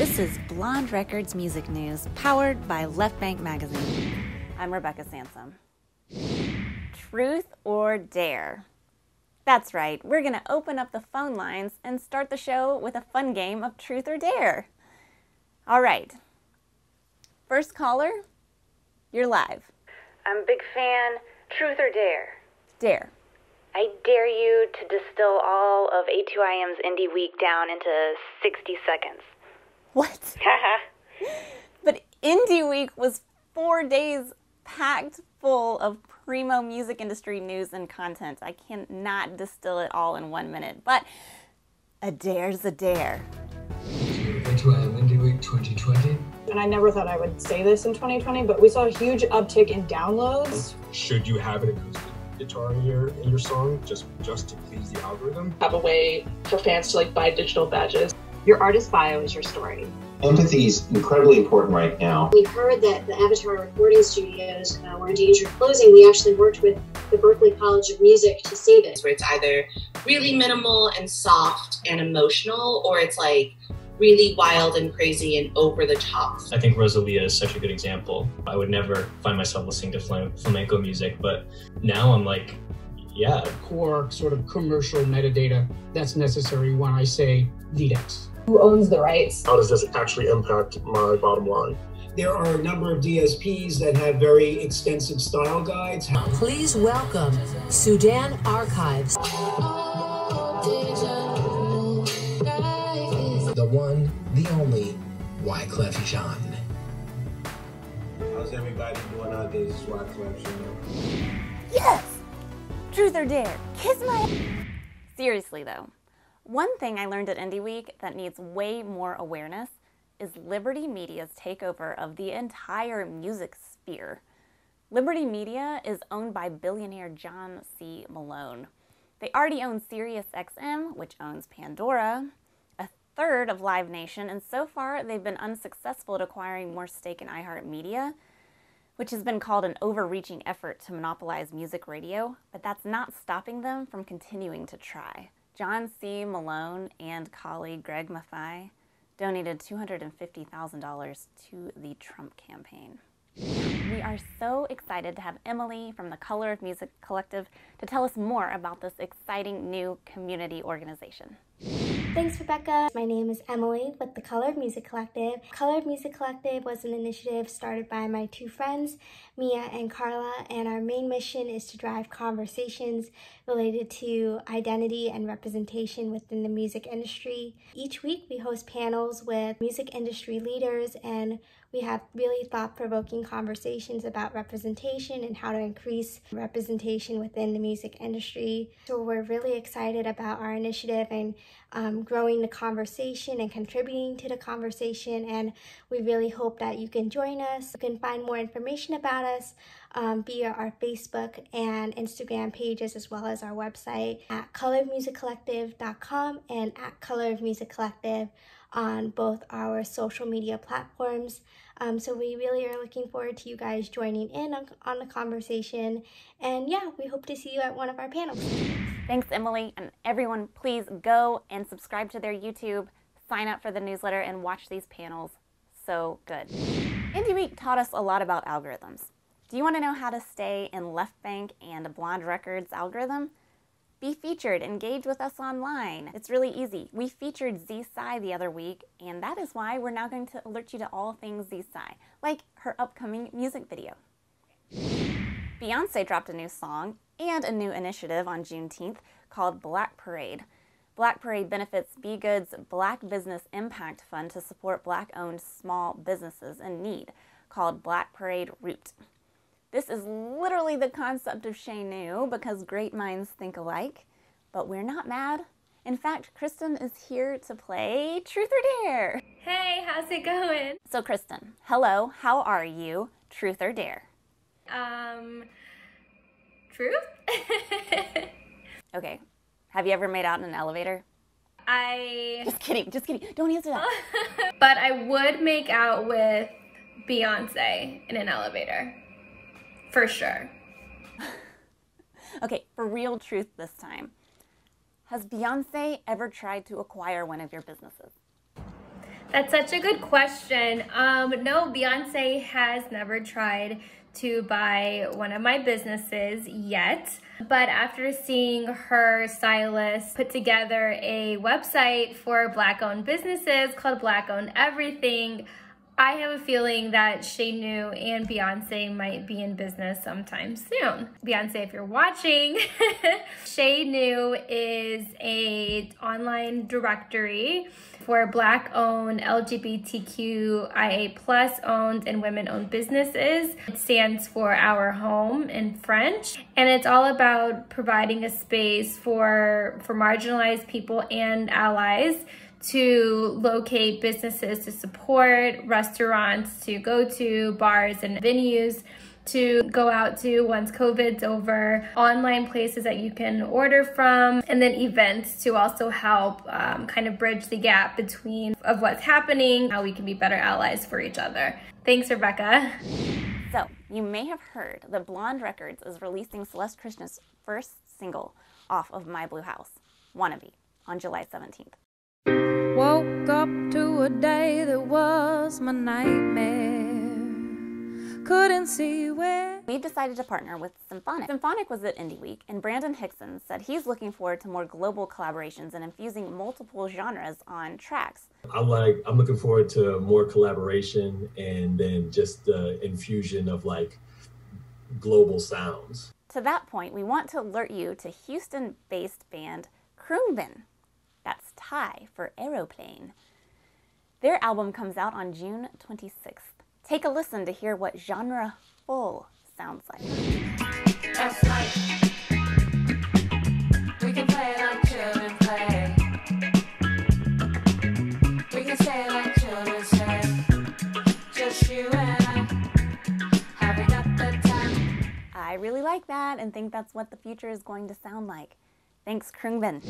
This is Blonde Records Music News, powered by Left Bank Magazine. I'm Rebecca Sansom. Truth or dare? That's right, we're going to open up the phone lines and start the show with a fun game of truth or dare. All right. First caller, you're live. I'm a big fan. Truth or dare? Dare. I dare you to distill all of A2IM's Indie Week down into 60 seconds. What? But Indie Week was 4 days packed full of primo music industry news and content. I cannot distill it all in 1 minute, but a dare's a dare. A2IM Indie Week 2020. And I never thought I would say this in 2020, but we saw a huge uptick in downloads. Should you have an acoustic guitar in your song just to please the algorithm? Have a way for fans to buy digital badges. Your artist bio is your story. Empathy is incredibly important right now. We heard that the H.E.R recording studios were in danger of closing. We actually worked with the Berklee College of Music to save it. Where it's either really minimal and soft and emotional, or it's really wild and crazy and over the top. I think Rosalia is such a good example. I would never find myself listening to flamenco music, but now I'm yeah. Core sort of commercial metadata that's necessary when I say VDEX. Who owns the rights? How does this actually impact my bottom line? There are a number of DSPs that have very extensive style guides. Please welcome Sudan Archives. The one, the only, Wyclef Jean. How's everybody doing out there? This is Wyclef Jean. Yes! Truth or dare? Kiss my... Seriously though, one thing I learned at Indie Week that needs way more awareness is Liberty Media's takeover of the entire music sphere. Liberty Media is owned by billionaire John C. Malone. They already own SiriusXM, which owns Pandora, a third of Live Nation, and so far they've been unsuccessful at acquiring more stake in iHeartMedia, which has been called an overreaching effort to monopolize music radio, but that's not stopping them from continuing to try. John C. Malone and colleague Greg Maffei donated $250,000 to the Trump campaign. We are so excited to have Emily from the Color of Music Collective to tell us more about this exciting new community organization. Thanks, Rebecca. My name is Emily with the Color of Music Collective. Color of Music Collective was an initiative started by my two friends, Mia and Carla, and our main mission is to drive conversations related to identity and representation within the music industry. Each week we host panels with music industry leaders, and we have really thought-provoking conversations about representation and how to increase representation within the music industry. So we're really excited about our initiative and growing the conversation and contributing to the conversation, and we really hope that you can join us. You can find more information about us via our Facebook and Instagram pages, as well as our website at colorofmusiccollective.com and at Color of Music Collective on both our social media platforms. So we really are looking forward to you guys joining in on the conversation. And yeah, we hope to see you at one of our panels. Thanks, Emily. And everyone, please go and subscribe to their YouTube, sign up for the newsletter, and watch these panels. So good. Indie Week taught us a lot about algorithms. Do you want to know how to stay in Left Bank and Blonde Records algorithm? Be featured, engage with us online. It's really easy. We featured Z-Psy the other week, and that is why we're now going to alert you to all things Z-Psy, like her upcoming music video. Beyonce dropped a new song and a new initiative on Juneteenth called Black Parade. Black Parade benefits Be Good's Black Business Impact Fund to support Black-owned small businesses in need, called Black Parade Root. This is literally the concept of Chez, Nous, because great minds think alike, but we're not mad. In fact, Kristen is here to play Truth or Dare. Hey, how's it going? So Kristen, hello, how are you? Truth or Dare? Truth? Okay, have you ever made out in an elevator? Just kidding, don't answer that. But I would make out with Beyonce in an elevator. For sure. Okay, for real truth this time. Has Beyonce ever tried to acquire one of your businesses? That's such a good question. No, Beyonce has never tried to buy one of my businesses yet. But after seeing her stylist put together a website for Black-owned businesses called Black-owned Everything, I have a feeling that Chez Nous and Beyonce might be in business sometime soon. Beyonce, if you're watching, Chez Nous is an online directory for Black-owned, LGBTQIA+ owned and women-owned businesses. It stands for Our Home in French, and it's all about providing a space for marginalized people and allies to locate businesses to support, restaurants to go to, bars and venues to go out to once COVID's over, online places that you can order from, and then events to also help kind of bridge the gap between of what's happening, how we can be better allies for each other. Thanks, Rebecca. So, you may have heard that Blonde Records is releasing Celeste Krishna's first single off of My Blue House, Wannabe, on July 17th. Woke up to a day that was my nightmare. Couldn't see where. We decided to partner with Symphonic. Symphonic was at Indie Week, and Brandon Hickson said he's looking forward to more global collaborations and infusing multiple genres on tracks. I'm looking forward to more collaboration and then just the infusion of like global sounds. To that point, we want to alert you to Houston-based band Khruangbin. That's Thai for aeroplane. Their album comes out on June 26th. Take a listen to hear what genre full sounds like. That's like we can play like children play. We can say like children say. Just you and I having up the time. I really like that and think that's what the future is going to sound like. Thanks, Khruangbin.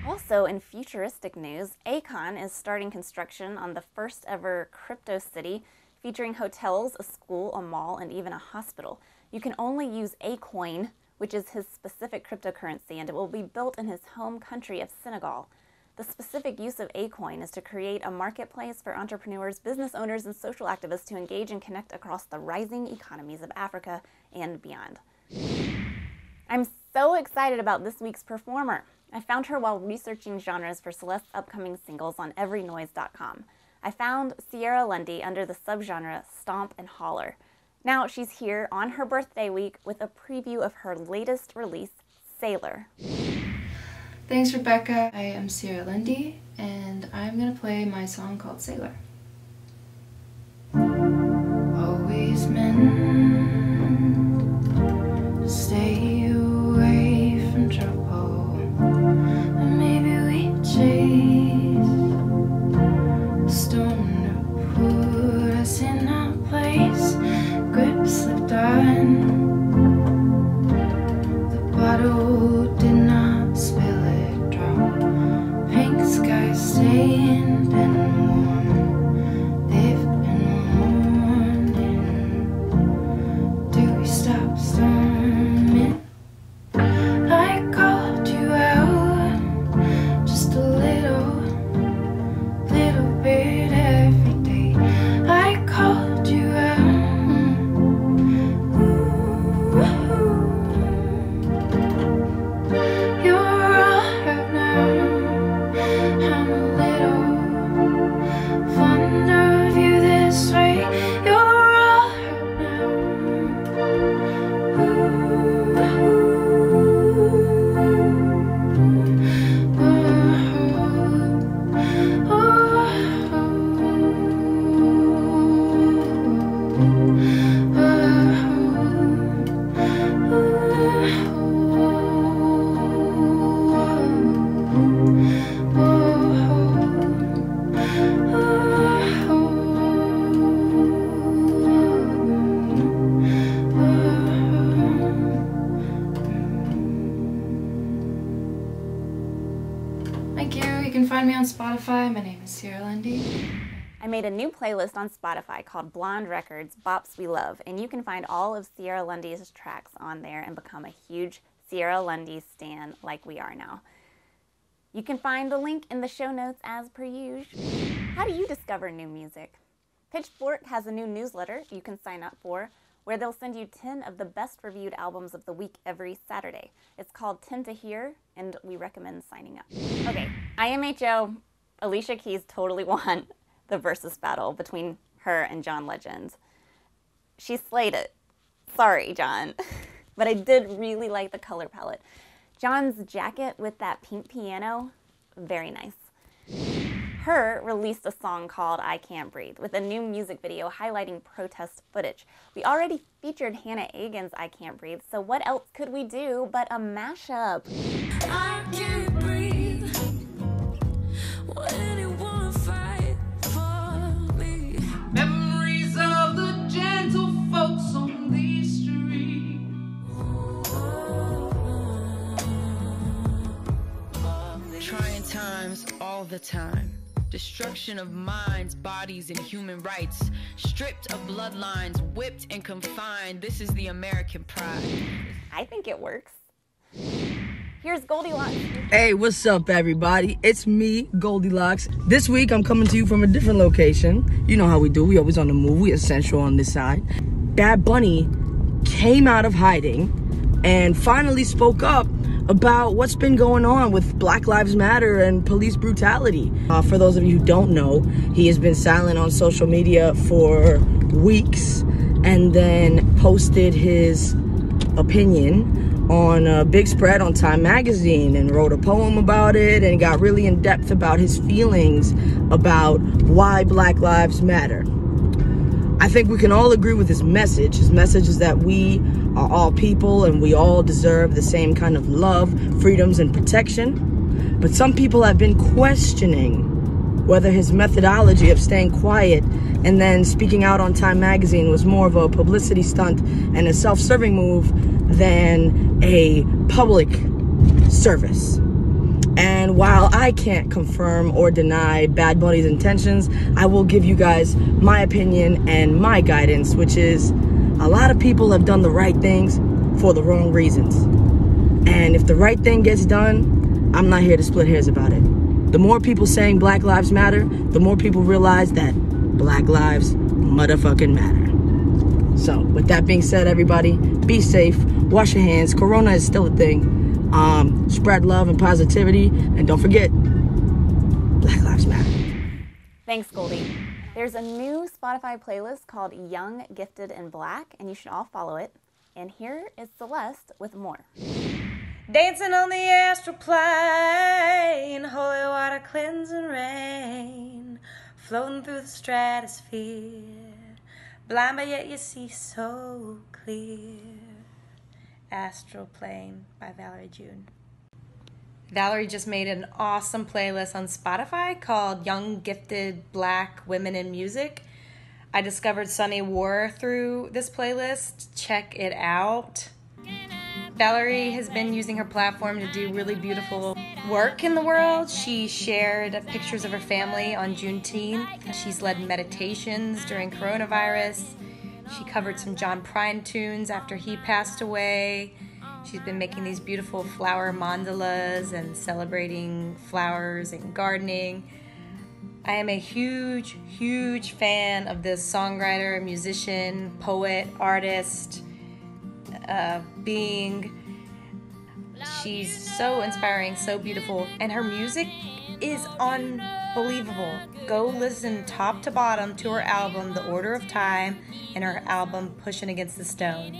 Also, in futuristic news, Akon is starting construction on the first ever crypto city, featuring hotels, a school, a mall, and even a hospital. You can only use Akon, which is his specific cryptocurrency, and it will be built in his home country of Senegal. The specific use of Akon is to create a marketplace for entrepreneurs, business owners, and social activists to engage and connect across the rising economies of Africa and beyond. I'm so excited about this week's performer. I found her while researching genres for Celeste's upcoming singles on everynoise.com. I found H.E.R. Lundy under the subgenre Stomp and Holler. Now she's here on her birthday week with a preview of her latest release, Sailor. Thanks, Rebecca. I am H.E.R. Lundy, and I'm gonna play my song called Sailor. Always meant to stay away from trouble, and maybe we chase a storm to put us in our place. Grip slipped on, the bottle did not spill it, drop. Pink sky stained and warm, they've been warning. Do we stop storming? I called you out just a little bit every day. I called you out. You're all hurt now. I'm a little fond of you this way. You're all hurt now. Thank you. You can find me on Spotify. My name is H.E.R. Lundy. I made a new playlist on Spotify called Blonde Records, Bops We Love, and you can find all of H.E.R. Lundy's tracks on there and become a huge H.E.R. Lundy stan like we are now. You can find the link in the show notes as per usual. How do you discover new music? Pitchfork has a new newsletter you can sign up for, where they'll send you 10 of the best reviewed albums of the week every Saturday. It's called 10 to Hear, and we recommend signing up. Okay, IMHO, Alicia Keys totally won the versus battle between her and John Legend. She slayed it. Sorry, John. But I did really like the color palette. John's jacket with that pink piano, very nice. H.E.R released a song called I Can't Breathe with a new music video highlighting protest footage. We already featured Hannah Eggen's I Can't Breathe, so what else could we do but a mashup? I can't breathe when anyone fight for me. Memories of the gentle folks on these streets. Trying times all the time. Destruction of minds, bodies, and human rights. Stripped of bloodlines, whipped and confined. This is the American pride. I think it works. Here's Goldilocks. Hey, what's up, everybody? It's me, Goldilocks. This week, I'm coming to you from a different location. You know how we do. We always on the move. We essential on this side. Bad Bunny came out of hiding and finally spoke up about what's been going on with Black Lives Matter and police brutality. For those of you who don't know, he has been silent on social media for weeks and then posted his opinion on a big spread on Time magazine and wrote a poem about it and got really in depth about his feelings about why Black Lives Matter. I think we can all agree with his message. His message is that we are all people and we all deserve the same kind of love, freedoms, and protection. But some people have been questioning whether his methodology of staying quiet and then speaking out on Time magazine was more of a publicity stunt and a self-serving move than a public service. And while I can't confirm or deny Bad Bunny's intentions, I will give you guys my opinion and my guidance, which is a lot of people have done the right things for the wrong reasons. And if the right thing gets done, I'm not here to split hairs about it. The more people saying Black Lives Matter, the more people realize that Black Lives motherfucking matter. So with that being said, everybody, be safe, wash your hands. Corona is still a thing. Spread love and positivity, and don't forget, Black Lives Matter. Thanks, Goldie. There's a new Spotify playlist called Young, Gifted, and Black, and you should all follow it. And here is Celeste with more. Dancing on the astral plane, holy water cleansing rain, floating through the stratosphere, blind but yet you see so clear. Astral Plane by Valerie June. Valerie just made an awesome playlist on Spotify called Young, Gifted, Black Women in Music. I discovered Sunny War through this playlist. Check it out. Valerie has been using her platform to do really beautiful work in the world. She shared pictures of her family on Juneteenth. She's led meditations during coronavirus. She covered some John Prine tunes after he passed away. She's been making these beautiful flower mandalas and celebrating flowers and gardening. I am a huge, huge fan of this songwriter, musician, poet, artist, being. She's so inspiring, so beautiful, and her music is unbelievable. Go listen top to bottom to her album, The Order of Time, and her album, Pushing Against the Stone.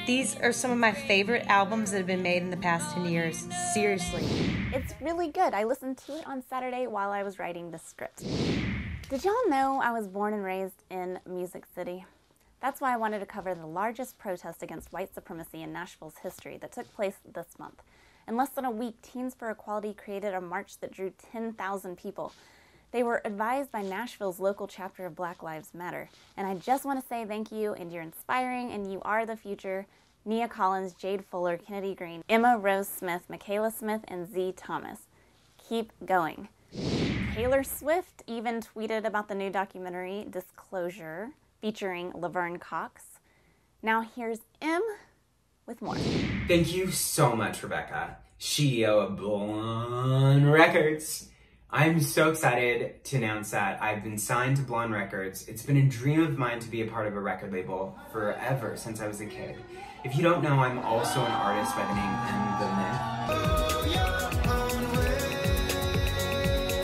These are some of my favorite albums that have been made in the past 10 years. Seriously. It's really good. I listened to it on Saturday while I was writing the script. Did y'all know I was born and raised in Music City? That's why I wanted to cover the largest protest against white supremacy in Nashville's history that took place this month. In less than a week, Teens for Equality created a march that drew 10,000 people. They were advised by Nashville's local chapter of Black Lives Matter. And I just want to say thank you, and you're inspiring, and you are the future. Nia Collins, Jade Fuller, Kennedy Green, Emma Rose Smith, Michaela Smith, and Z Thomas. Keep going. Taylor Swift even tweeted about the new documentary, Disclosure, featuring Laverne Cox. Now here's M with more. Thank you so much, Rebecca. CEO of Blonde Records. I'm so excited to announce that I've been signed to Blonde Records. It's been a dream of mine to be a part of a record label forever, since I was a kid. If you don't know, I'm also an artist by the name M. The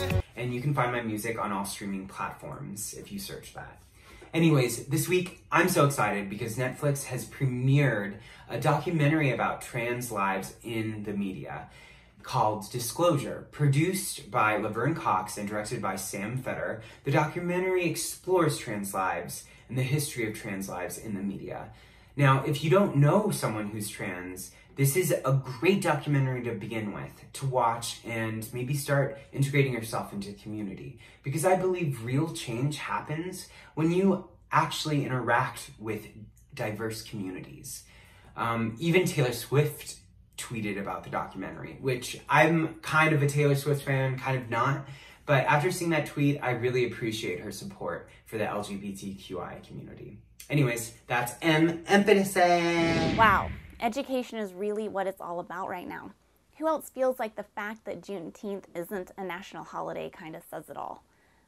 Myth. And you can find my music on all streaming platforms if you search that. Anyways, this week, I'm so excited because Netflix has premiered a documentary about trans lives in the media called Disclosure. Produced by Laverne Cox and directed by Sam Feder, the documentary explores trans lives and the history of trans lives in the media. Now, if you don't know someone who's trans, this is a great documentary to begin with, to watch and maybe start integrating yourself into the community. Because I believe real change happens when you actually interact with diverse communities. Even Taylor Swift tweeted about the documentary, which I'm kind of a Taylor Swift fan, kind of not. But after seeing that tweet, I really appreciate her support for the LGBTQI community. Anyways, that's emphasis. Wow, education is really what it's all about right now. Who else feels like the fact that Juneteenth isn't a national holiday kind of says it all?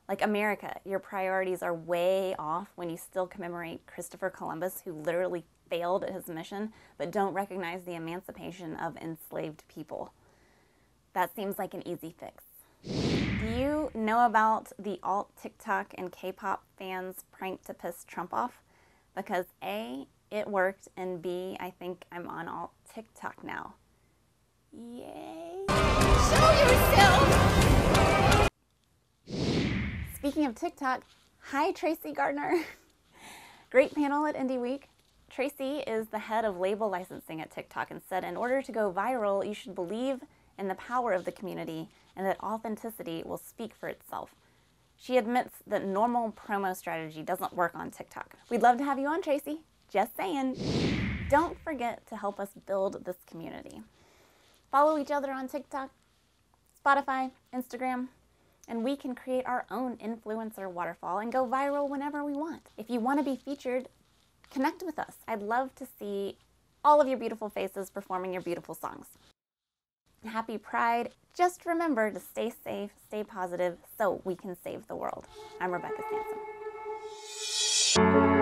Like America, your priorities are way off when you still commemorate Christopher Columbus, who literally failed at his mission, but don't recognize the emancipation of enslaved people. That seems like an easy fix. Do you know about the alt TikTok and K-pop fans prank to piss Trump off? Because A, it worked, and B, I think I'm on alt TikTok now. Yay! Show yourself! Speaking of TikTok, hi Tracy Gardner. Great panel at Indie Week. Tracy is the head of label licensing at TikTok and said in order to go viral, you should believe in the power of the community and that authenticity will speak for itself. She admits that normal promo strategy doesn't work on TikTok. We'd love to have you on, Tracy. Just saying. Don't forget to help us build this community. Follow each other on TikTok, Spotify, Instagram, and we can create our own influencer waterfall and go viral whenever we want. If you want to be featured, connect with us. I'd love to see all of your beautiful faces performing your beautiful songs. Happy Pride. Just remember to stay safe, stay positive, so we can save the world. I'm Rebecca Sansom.